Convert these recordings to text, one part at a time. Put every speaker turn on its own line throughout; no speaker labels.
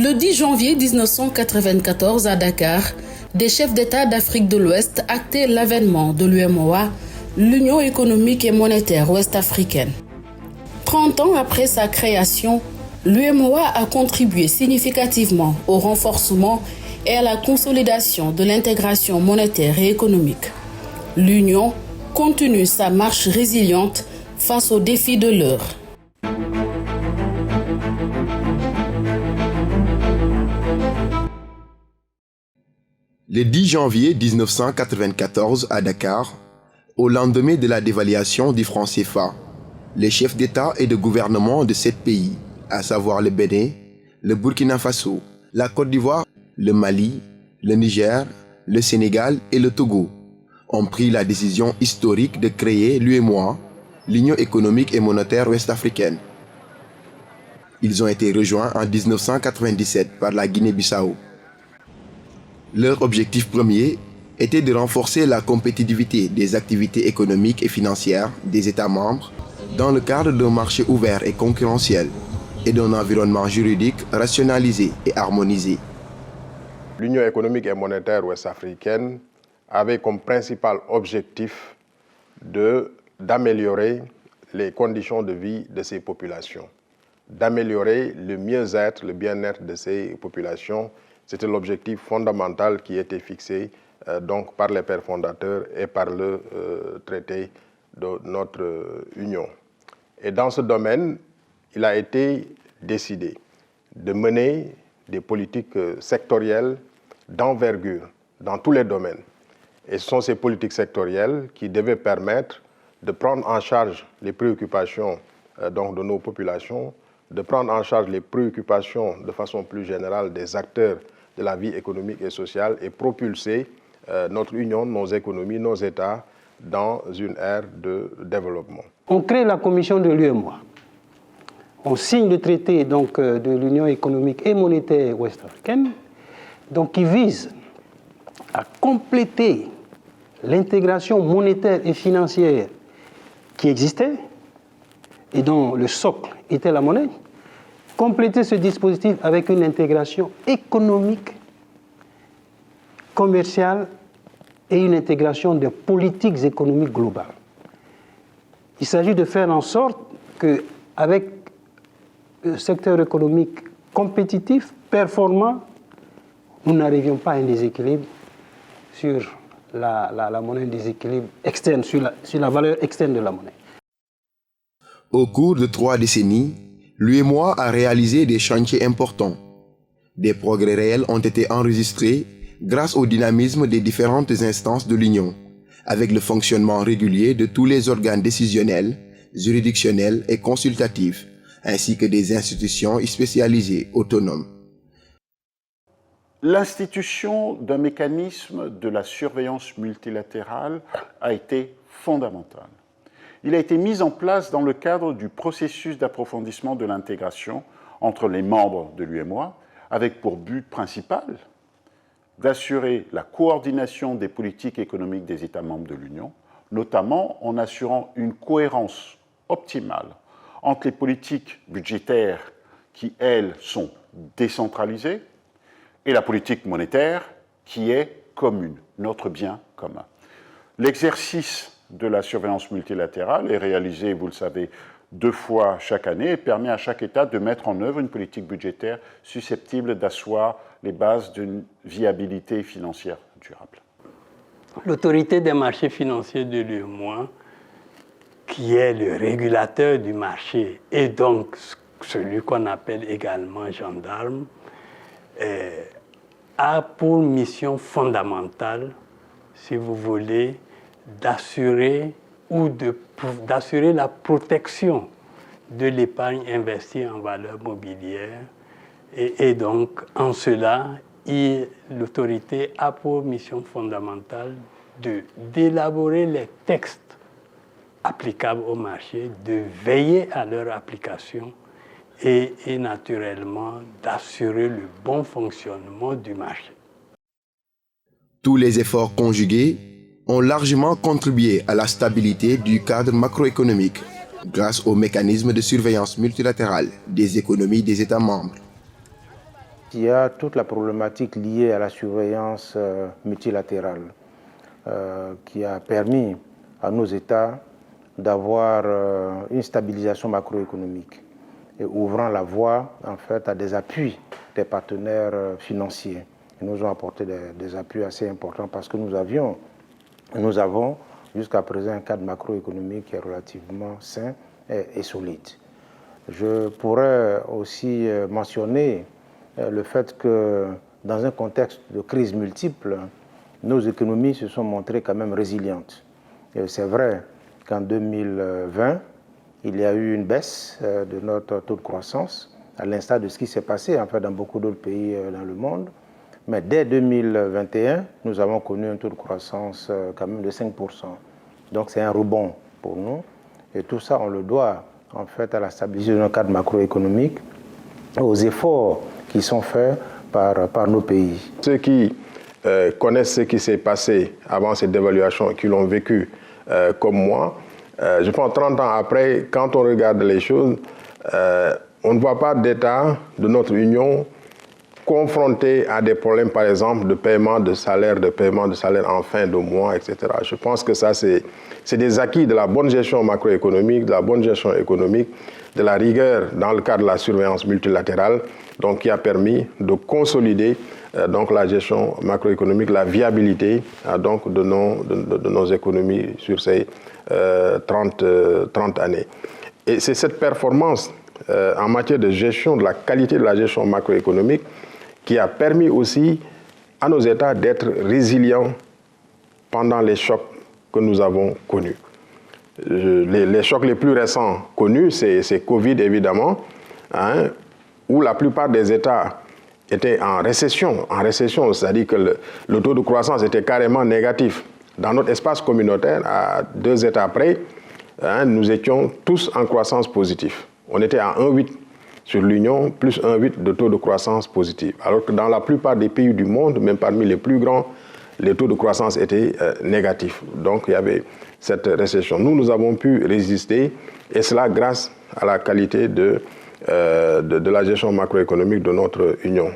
Le 10 janvier 1994 à Dakar, des chefs d'État d'Afrique de l'Ouest actaient l'avènement de l'UEMOA, l'Union économique et monétaire ouest-africaine. 30 ans après sa création, l'UEMOA a contribué significativement au renforcement et à la consolidation de l'intégration monétaire et économique. L'Union continue sa marche résiliente face aux défis de l'heure.
Le 10 janvier 1994 à Dakar, au lendemain de la dévaluation du franc CFA, les chefs d'État et de gouvernement de 7 pays, à savoir le Bénin, le Burkina Faso, la Côte d'Ivoire, le Mali, le Niger, le Sénégal et le Togo, ont pris la décision historique de créer l'UEMOA, l'Union économique et monétaire ouest-africaine. Ils ont été rejoints en 1997 par la Guinée-Bissau. Leur objectif premier était de renforcer la compétitivité des activités économiques et financières des États membres dans le cadre d'un marché ouvert et concurrentiel et d'un environnement juridique rationalisé et harmonisé.
L'Union économique et monétaire ouest-africaine avait comme principal objectif d'améliorer les conditions de vie de ces populations, d'améliorer le mieux-être, le bien-être de ces populations. C'était l'objectif fondamental qui était fixé donc par les pères fondateurs et par le traité de notre Union. Et dans ce domaine, il a été décidé de mener des politiques sectorielles d'envergure dans tous les domaines. Et ce sont ces politiques sectorielles qui devaient permettre de prendre en charge les préoccupations donc de nos populations, de prendre en charge les préoccupations de façon plus générale des acteurs de la vie économique et sociale et propulser notre union, nos économies, nos États dans une ère de développement.
On crée la commission de l'UEMOA. On signe le traité donc, de l'Union économique et monétaire ouest-africaine qui vise à compléter l'intégration monétaire et financière qui existait et dont le socle était la monnaie, compléter ce dispositif avec une intégration économique, commerciale et une intégration de politiques économiques globales. Il s'agit de faire en sorte qu'avec un secteur économique compétitif, performant, nous n'arrivions pas à un déséquilibre sur la monnaie, un déséquilibre externe, sur la valeur externe de la monnaie.
Au cours de 3 décennies, l'UEMOA a réalisé des chantiers importants. Des progrès réels ont été enregistrés grâce au dynamisme des différentes instances de l'Union, avec le fonctionnement régulier de tous les organes décisionnels, juridictionnels et consultatifs, ainsi que des institutions spécialisées autonomes.
L'institution d'un mécanisme de la surveillance multilatérale a été fondamentale. Il a été mis en place dans le cadre du processus d'approfondissement de l'intégration entre les membres de l'UEMOA, avec pour but principal d'assurer la coordination des politiques économiques des États membres de l'Union, notamment en assurant une cohérence optimale entre les politiques budgétaires qui, elles, sont décentralisées, et la politique monétaire qui est commune, notre bien commun. L'exercice de la surveillance multilatérale est réalisé, vous le savez, 2 fois chaque année et permet à chaque État de mettre en œuvre une politique budgétaire susceptible d'asseoir les bases d'une viabilité financière durable.
L'autorité des marchés financiers de l'UEMOA, qui est le régulateur du marché et donc celui qu'on appelle également gendarme, a pour mission fondamentale, si vous voulez, d'assurer la protection de l'épargne investie en valeur mobilière. Et donc, en cela, l'autorité a pour mission fondamentale d'élaborer les textes applicables au marché, de veiller à leur application et naturellement d'assurer le bon fonctionnement du marché.
Tous les efforts conjugués ont largement contribué à la stabilité du cadre macroéconomique grâce aux mécanismes de surveillance multilatérale des économies des États membres.
Il y a toute la problématique liée à la surveillance multilatérale qui a permis à nos États d'avoir une stabilisation macroéconomique et ouvrant la voie en fait à des appuis des partenaires financiers. Ils nous ont apporté des appuis assez importants parce que nous avons jusqu'à présent un cadre macroéconomique qui est relativement sain et solide. Je pourrais aussi mentionner le fait que dans un contexte de crise multiple, nos économies se sont montrées quand même résilientes. C'est vrai qu'en 2020, il y a eu une baisse de notre taux de croissance, à l'instar de ce qui s'est passé en fait, dans beaucoup d'autres pays dans le monde. Mais dès 2021, nous avons connu un taux de croissance quand même de 5%. Donc c'est un rebond pour nous. Et tout ça, on le doit en fait à la stabilisation de notre cadre macroéconomique, aux efforts qui sont faits par nos pays.
Ceux qui connaissent ce qui s'est passé avant cette dévaluation, qui l'ont vécu comme moi, je pense 30 ans après, quand on regarde les choses, on ne voit pas d'État de notre Union confronté à des problèmes, par exemple, de paiement de salaire en fin de mois, etc. Je pense que ça, c'est des acquis de la bonne gestion macroéconomique, de la bonne gestion économique, de la rigueur dans le cadre de la surveillance multilatérale, donc qui a permis de consolider donc la gestion macroéconomique, la viabilité donc de nos économies sur ces 30 années. Et c'est cette performance en matière de gestion, de la qualité de la gestion macroéconomique qui a permis aussi à nos États d'être résilients pendant les chocs que nous avons connus. Les chocs les plus récents connus, c'est Covid évidemment, hein, où la plupart des États étaient en récession, c'est-à-dire que le taux de croissance était carrément négatif. Dans notre espace communautaire, à 2 États près, hein, nous étions tous en croissance positive. On était à 1,8 sur l'Union, plus 1,8 de taux de croissance positif. Alors que dans la plupart des pays du monde, même parmi les plus grands, les taux de croissance étaient négatifs. Donc il y avait cette récession. Nous avons pu résister, et cela grâce à la qualité de la gestion macroéconomique de notre Union.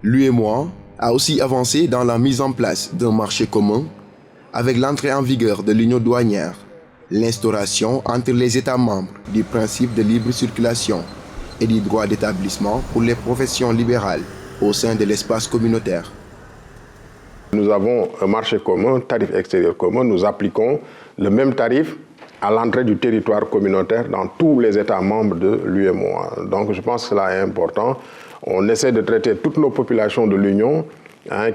L'UEMOA a aussi avancé dans la mise en place d'un marché commun avec l'entrée en vigueur de l'union douanière, l'instauration entre les États membres du principe de libre circulation et du droit d'établissement pour les professions libérales au sein de l'espace communautaire.
Nous avons un marché commun, tarif extérieur commun. Nous appliquons le même tarif à l'entrée du territoire communautaire dans tous les États membres de l'UEMOA. Donc je pense que cela est important. On essaie de traiter toutes nos populations de l'Union, hein,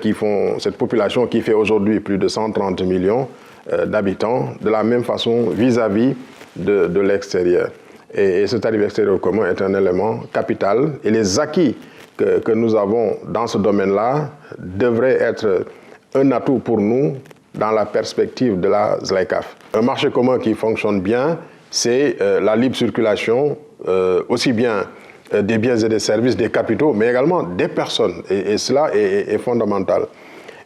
cette population qui fait aujourd'hui plus de 130 millions d'habitants, de la même façon vis-à-vis de l'extérieur. Et ce tarif extérieur commun est un élément capital. Et les acquis que nous avons dans ce domaine-là devraient être un atout pour nous dans la perspective de la ZLECAf. Un marché commun qui fonctionne bien, c'est la libre circulation, aussi bien des biens et des services, des capitaux, mais également des personnes. Et cela est fondamental.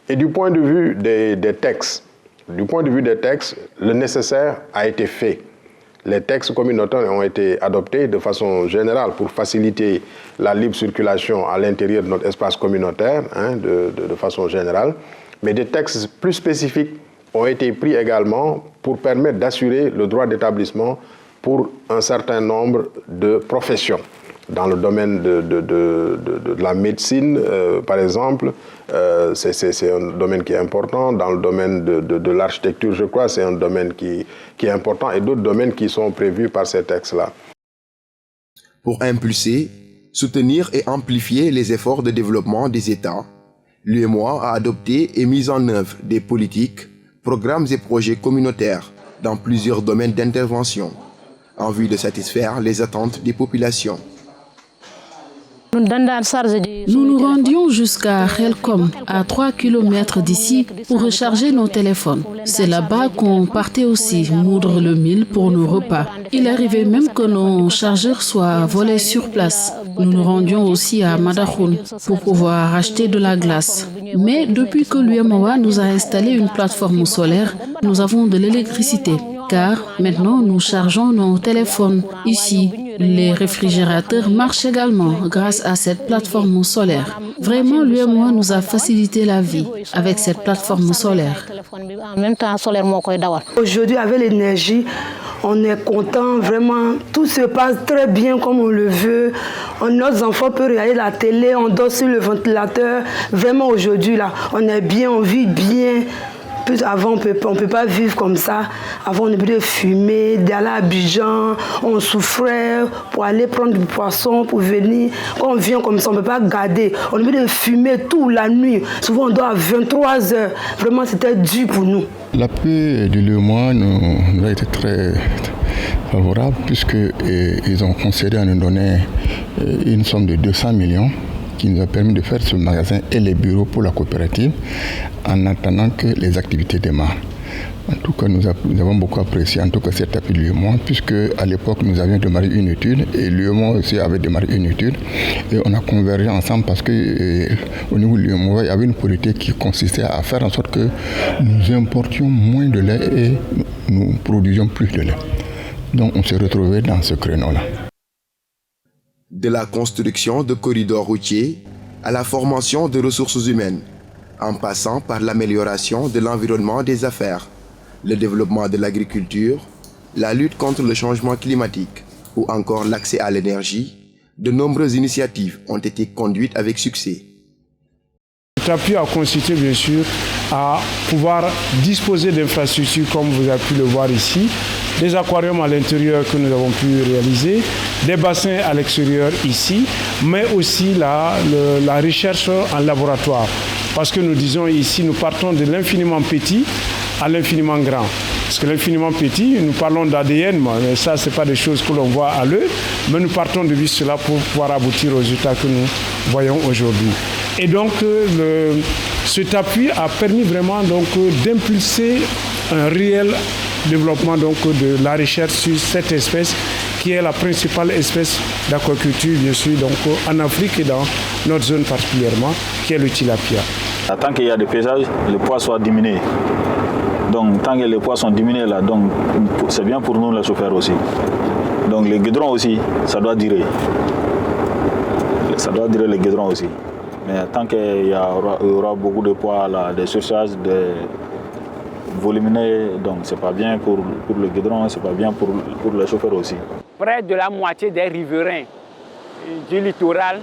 Et du point de vue des textes, le nécessaire a été fait. Les textes communautaires ont été adoptés de façon générale pour faciliter la libre circulation à l'intérieur de notre espace communautaire, hein, de façon générale. Mais des textes plus spécifiques ont été pris également pour permettre d'assurer le droit d'établissement pour un certain nombre de professions. Dans le domaine de la médecine, par exemple, c'est un domaine qui est important. Dans le domaine de l'architecture, je crois, c'est un domaine qui est important, et d'autres domaines qui sont prévus par ces textes-là.
Pour impulser, soutenir et amplifier les efforts de développement des États, l'UEMOA a adopté et mis en œuvre des politiques, programmes et projets communautaires dans plusieurs domaines d'intervention, en vue de satisfaire les attentes des populations.
Nous nous rendions jusqu'à Helcom, à 3 km d'ici, pour recharger nos téléphones. C'est là-bas qu'on partait aussi moudre le mil pour nos repas. Il arrivait même que nos chargeurs soient volés sur place. Nous nous rendions aussi à Madahoun pour pouvoir acheter de la glace. Mais depuis que l'UEMOA nous a installé une plateforme solaire, nous avons de l'électricité. Car maintenant nous chargeons nos téléphones ici Les réfrigérateurs marchent également grâce à cette plateforme solaire. Vraiment, l'UEMOA nous a facilité la vie avec cette plateforme solaire.
Aujourd'hui, avec l'énergie, on est content, vraiment, tout se passe très bien comme on le veut. Nos enfants peuvent regarder la télé, on dort sur le ventilateur. Vraiment, aujourd'hui, là, on est bien, on vit bien. Plus avant, on ne peut pas vivre comme ça. Avant, on devait fumer, d'aller à Abidjan, on souffrait pour aller prendre du poisson, pour venir. Quand on vient comme ça, on ne peut pas garder. On devait fumer toute la nuit. Souvent, on dort à 23 h. Vraiment, c'était dur pour nous.
L'appui de l'UEMOA nous a été très favorable puisqu'ils ont concédé à nous donner une somme de 200 millions qui nous a permis de faire ce magasin et les bureaux pour la coopérative en attendant que les activités démarrent. En tout cas, nous avons beaucoup apprécié en tout cas cet appui de l'UEMOA puisque à l'époque nous avions démarré une étude et l'UEMOA aussi avait démarré une étude et on a convergé ensemble parce que au niveau de l'UEMOA, il y avait une politique qui consistait à faire en sorte que nous importions moins de lait et nous produisions plus de lait. Donc on s'est retrouvés dans ce créneau-là.
De la construction de corridors routiers à la formation de ressources humaines, en passant par l'amélioration de l'environnement des affaires, le développement de l'agriculture, la lutte contre le changement climatique ou encore l'accès à l'énergie, de nombreuses initiatives ont été conduites avec succès.
Cet appui a consisté bien sûr à pouvoir disposer d'infrastructures comme vous avez pu le voir ici, des aquariums à l'intérieur que nous avons pu réaliser, des bassins à l'extérieur ici, mais aussi la recherche en laboratoire. Parce que nous disons ici, nous partons de l'infiniment petit à l'infiniment grand. Parce que l'infiniment petit, nous parlons d'ADN, mais ça, ce n'est pas des choses que l'on voit à l'œil, mais nous partons de cela pour pouvoir aboutir aux résultats que nous voyons aujourd'hui. Et donc, cet appui a permis vraiment d'impulser un réel développement de la recherche sur cette espèce qui est la principale espèce d'aquaculture, bien sûr, en Afrique et dans notre zone particulièrement, qui est le tilapia.
Tant qu'il y a des paysages, les poids soient diminués. Donc, tant que les poids sont diminués là, donc c'est bien pour nous les chauffeurs aussi. Donc, les guidrons aussi, ça doit durer. Ça doit durer les guidrons aussi. Mais tant qu'il y aura beaucoup de poids là, des surcharges, des volumineux, donc c'est pas bien pour le guidron, c'est pas bien pour les chauffeurs aussi.
Près de la moitié des riverains du littoral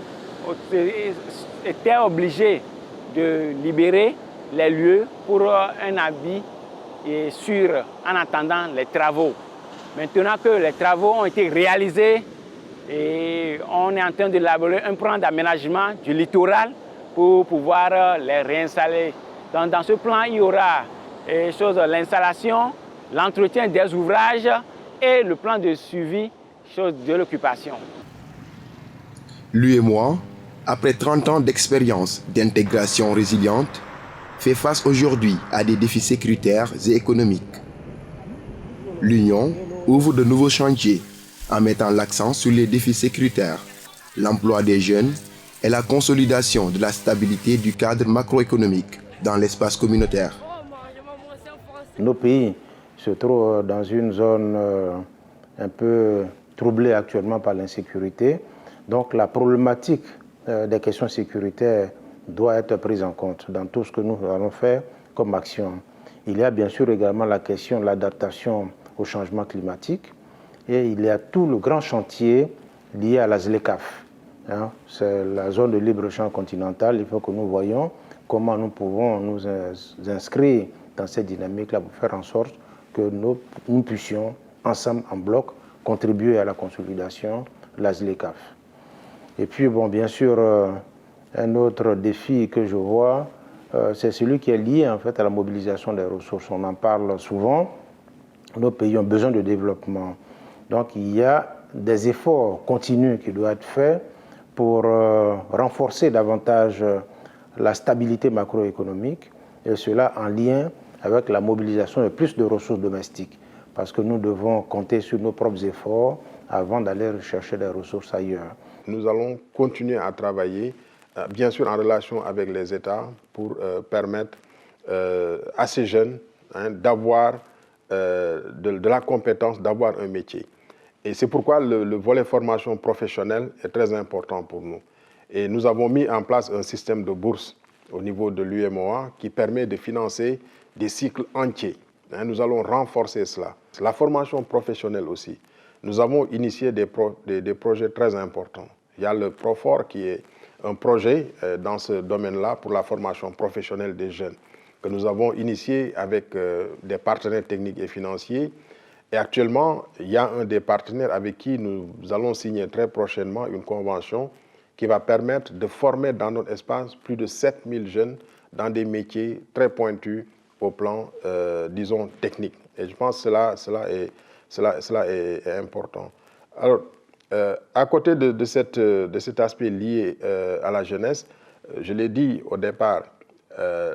étaient obligés de libérer les lieux pour un avis sûr en attendant les travaux. Maintenant que les travaux ont été réalisés et on est en train d'élaborer un plan d'aménagement du littoral pour pouvoir les réinstaller. Donc, dans ce plan, il y aura l'installation, l'entretien des ouvrages et le plan de suivi de l'occupation.
L'UEMOA, après 30 ans d'expérience d'intégration résiliente, fait face aujourd'hui à des défis sécuritaires et économiques. L'Union ouvre de nouveaux chantiers en mettant l'accent sur les défis sécuritaires, l'emploi des jeunes et la consolidation de la stabilité du cadre macroéconomique dans l'espace communautaire.
Nos pays se trouvent dans une zone un peu troublée actuellement par l'insécurité. Donc la problématique des questions sécuritaires doit être prise en compte dans tout ce que nous allons faire comme action. Il y a bien sûr également la question de l'adaptation au changement climatique et il y a tout le grand chantier lié à la ZLECAf. C'est la zone de libre-échange continentale. Il faut que nous voyions comment nous pouvons nous inscrire dans cette dynamique-là pour faire en sorte que nous puissions, ensemble, en bloc, contribuer à la consolidation de la ZLECAf. Et puis, bon, bien sûr, un autre défi que je vois, c'est celui qui est lié en fait à la mobilisation des ressources. On en parle souvent. Nos pays ont besoin de développement. Donc, il y a des efforts continus qui doivent être faits pour renforcer davantage la stabilité macroéconomique et cela en lien avec la mobilisation de plus de ressources domestiques. Parce que nous devons compter sur nos propres efforts avant d'aller rechercher des ressources ailleurs.
Nous allons continuer à travailler, bien sûr en relation avec les États, pour permettre à ces jeunes d'avoir de la compétence, d'avoir un métier. Et c'est pourquoi le volet formation professionnelle est très important pour nous. Et nous avons mis en place un système de bourse au niveau de l'UEMOA qui permet de financer des cycles entiers. Nous allons renforcer cela. La formation professionnelle aussi. Nous avons initié des projets très importants. Il y a le Profor qui est un projet dans ce domaine-là pour la formation professionnelle des jeunes que nous avons initié avec des partenaires techniques et financiers. Et actuellement, il y a un des partenaires avec qui nous allons signer très prochainement une convention qui va permettre de former dans notre espace plus de 7000 jeunes dans des métiers très pointus au plan, disons, technique. Et je pense que cela est important. Alors, à côté de cet aspect lié à la jeunesse, je l'ai dit au départ,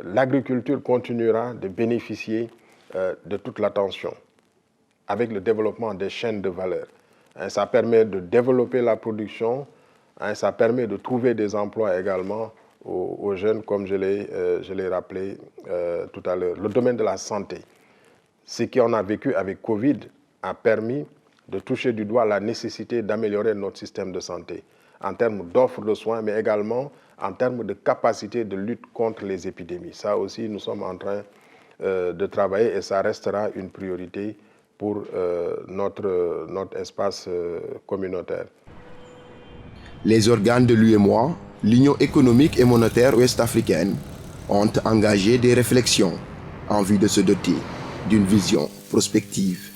l'agriculture continuera de bénéficier de toute l'attention avec le développement des chaînes de valeur. Ça permet de développer la production, ça permet de trouver des emplois également aux jeunes, comme je l'ai rappelé tout à l'heure. Le domaine de la santé, ce qu'on a vécu avec Covid a permis de toucher du doigt la nécessité d'améliorer notre système de santé en termes d'offres de soins, mais également en termes de capacité de lutte contre les épidémies. Ça aussi, nous sommes en train de travailler et ça restera une priorité pour notre espace communautaire.
Les organes de l'UEMOA, l'Union économique et monétaire ouest-africaine, ont engagé des réflexions en vue de se doter d'une vision prospective.